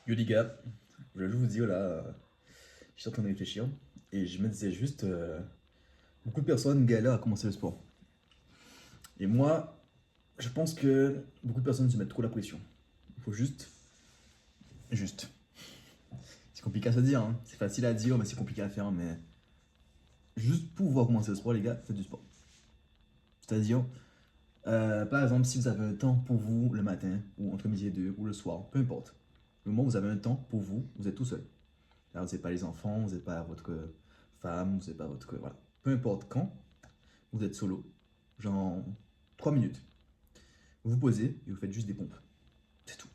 Yo les gars, je voulais juste vous dire là, je suis en train de réfléchir et je me disais juste, beaucoup de personnes galèrent à commencer le sport. Et moi, je pense que beaucoup de personnes se mettent trop la pression. Il faut juste. C'est compliqué à se dire, hein. C'est facile à dire, mais c'est compliqué à faire. Mais juste pour pouvoir commencer le sport, les gars, faites du sport. C'est-à-dire, par exemple, si vous avez un temps pour vous le matin, ou entre midi et deux, ou le soir, peu importe. Le moment où vous avez un temps pour vous, vous êtes tout seul. Alors, vous n'avez pas les enfants, vous n'avez pas votre femme, vous n'avez pas votre. Voilà. Peu importe quand, vous êtes solo, genre 3 minutes. Vous vous posez et vous faites juste des pompes. C'est tout.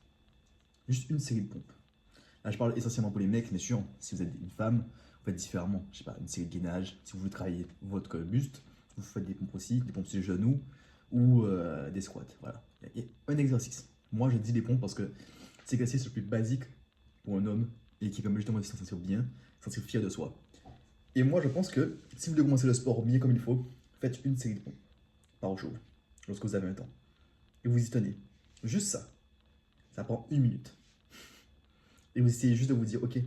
Juste une série de pompes. Là, je parle essentiellement pour les mecs, mais sûr, si vous êtes une femme, vous faites différemment. Je sais pas, une série de gainage. Si vous voulez travailler votre buste, vous faites des pompes aussi, des pompes sur les genoux ou des squats. Voilà. Il y a un exercice. Moi, je dis des pompes parce que c'est l'exercice le plus basique pour un homme et qui permet justement de se sentir bien, de se sentir fier de soi. Et moi, je pense que si vous voulez commencer le sport bien comme il faut, faites une série de pompes par jour, lorsque vous avez un temps. Et vous y tenez. Juste ça. Ça prend une minute. Et vous essayez juste de vous dire, ok,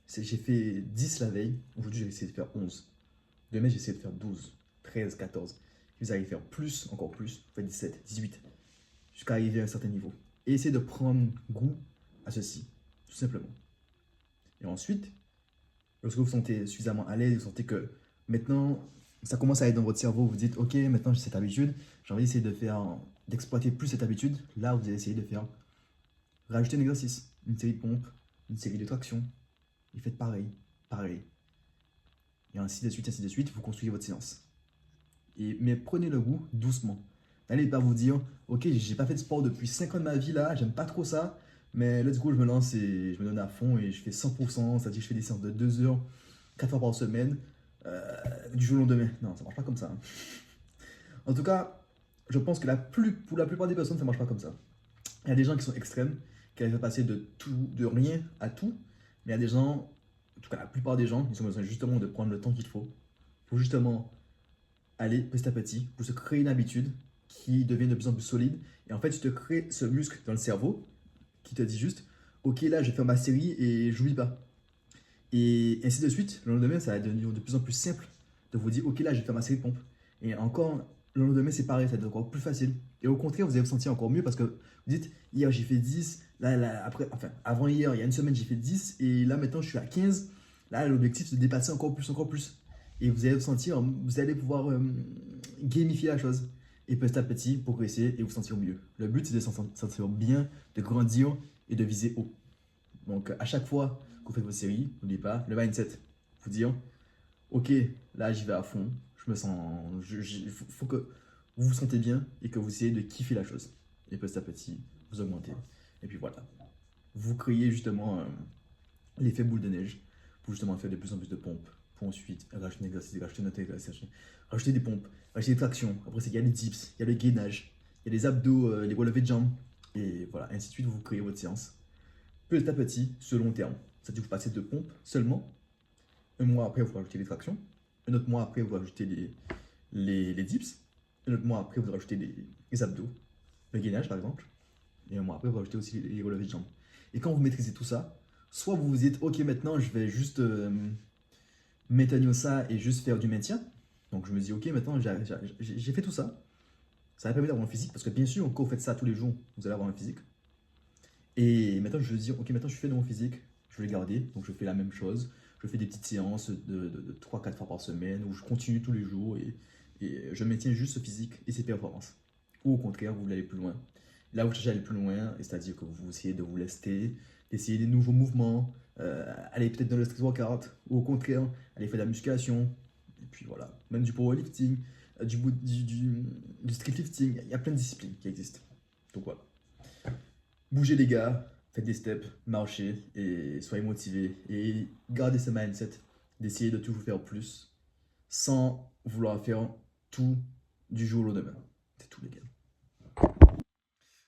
j'ai fait 10 la veille, aujourd'hui j'ai essayé de faire 11. Demain j'ai essayé de faire 12, 13, 14. Vous allez faire plus, encore plus, vous faites 17, 18, jusqu'à arriver à un certain niveau. Et essayez de prendre goût à ceci, tout simplement. Et ensuite, lorsque vous vous sentez suffisamment à l'aise, vous sentez que maintenant ça commence à être dans votre cerveau, vous dites, ok, maintenant j'ai cette habitude, j'ai envie d'essayer de faire, d'exploiter plus cette habitude. Là, vous allez essayer de faire, rajouter un exercice, une série de pompes, une série de tractions, et faites pareil, pareil. Et ainsi de suite, vous construisez votre séance. Mais prenez le goût doucement. N'allez pas vous dire, ok, j'ai pas fait de sport depuis 5 ans de ma vie là, j'aime pas trop ça, mais let's go, je me lance et je me donne à fond et je fais 100%, c'est-à-dire que je fais des séances de 2 heures, 4 fois par semaine, du jour au lendemain. Non, ça marche pas comme ça, hein. En tout cas, je pense que pour la plupart des personnes, ça marche pas comme ça. Il y a des gens qui sont extrêmes, qui arrivent à passer de rien à tout, mais il y a des gens, en tout cas la plupart des gens, ils ont besoin justement de prendre le temps qu'il faut pour justement aller petit à petit, pour se créer une habitude qui devient de plus en plus solide. Et en fait, tu te crées ce muscle dans le cerveau qui te dit juste, ok, là, je vais faire ma série et j'oublie pas. Et ainsi de suite, le lendemain, ça va devenir de plus en plus simple de vous dire, ok, là, je vais faire ma série de pompes. Et encore, le lendemain, c'est pareil, ça va être encore plus facile. Et au contraire, vous allez vous sentir encore mieux parce que vous dites, hier, j'ai fait 10, après, enfin, avant hier, il y a une semaine, j'ai fait 10, et là, maintenant, je suis à 15. Là, l'objectif, c'est de dépasser encore plus, encore plus. Et vous allez vous sentir, vous allez pouvoir gamifier la chose. Et petit à petit, progresser et vous sentir mieux. Le but, c'est de se sentir bien, de grandir et de viser haut. Donc, à chaque fois que vous faites votre série, n'oubliez pas le mindset. Vous dire, ok, là j'y vais à fond, je me sens. Faut que vous vous sentez bien et que vous essayez de kiffer la chose. Et petit à petit, vous augmentez. Et puis voilà. Vous créez justement l'effet boule de neige pour justement faire de plus en plus de pompes. Pour ensuite rajouter un exercice, rajouter un autre exercice, rajouter des pompes, rajouter des tractions. Après, il y a les dips, il y a le gainage, il y a les abdos, les relevés de jambes. Et voilà, ainsi de suite, vous créez votre séance petit à petit, sur le long terme. C'est-à-dire que vous passez de pompes seulement. Un mois après, vous rajoutez les tractions. Un autre mois après, vous rajoutez les dips. Un autre mois après, vous rajoutez les abdos, le gainage par exemple. Et un mois après, vous rajoutez aussi les relevés de jambes. Et quand vous maîtrisez tout ça, soit vous vous dites, ok, maintenant je vais juste maintenir ça et juste faire du maintien. Donc je me dis, ok, maintenant j'ai fait tout ça. Ça va permettre d'avoir un physique, parce que bien sûr, quand vous faites ça tous les jours, vous allez avoir un physique. Et maintenant, je veux dire, ok, maintenant je fais de mon physique, je vais le garder, donc je fais la même chose. Je fais des petites séances de 3-4 fois par semaine où je continue tous les jours et je maintiens juste ce physique et ses performances. Ou au contraire, vous voulez aller plus loin. Là où je cherche à aller plus loin, c'est-à-dire que vous essayez de vous lester, d'essayer des nouveaux mouvements, aller peut-être dans le street workout, ou au contraire, aller faire de la musculation, et puis voilà, même du powerlifting, du street lifting, il y a plein de disciplines qui existent. Donc voilà. Bougez les gars, faites des steps, marchez et soyez motivés et gardez ce mindset d'essayer de toujours faire plus sans vouloir faire tout du jour au lendemain. C'est tout les gars.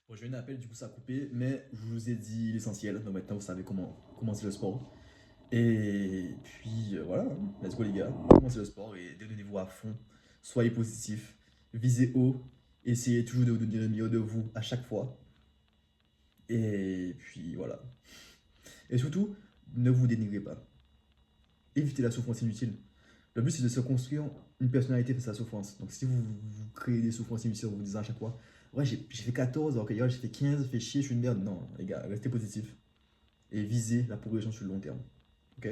Bon, je viens d'appeler, du coup ça a coupé, mais je vous ai dit l'essentiel, donc maintenant vous savez comment commencer le sport. Et puis voilà, hein. Let's go les gars, commencez le sport et donnez-vous à fond, soyez positif, visez haut, essayez toujours de donner le meilleur de vous à chaque fois. Et puis voilà. Et surtout, ne vous dénigrez pas. Évitez la souffrance inutile. Le but, c'est de se construire une personnalité face à la souffrance. Donc, si vous créez des souffrances inutiles en vous disant à chaque fois, ouais, j'ai fait 14, alors que hier, j'ai fait 15, fait chier, je suis une merde. Non, les gars, restez positif et visez la progression sur le long terme. Ok?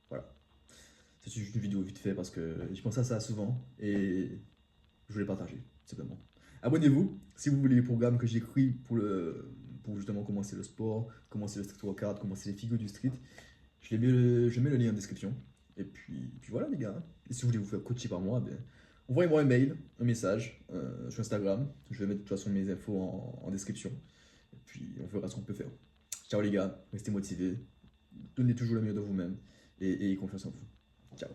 Voilà. C'est juste une vidéo vite fait parce que je pense à ça souvent et je voulais partager, simplement. Abonnez-vous si vous voulez les programmes que j'écris pour justement commencer le sport, commencer le street workout, commencer les figures du street. Je mets le lien en description. Et puis voilà les gars. Et si vous voulez vous faire coacher par moi, ben, envoyez-moi un mail, un message sur Instagram. Je vais mettre de toute façon mes infos en description. Et puis on verra ce qu'on peut faire. Ciao les gars, restez motivés, donnez toujours le meilleur de vous-même et ayez confiance en vous. Ciao.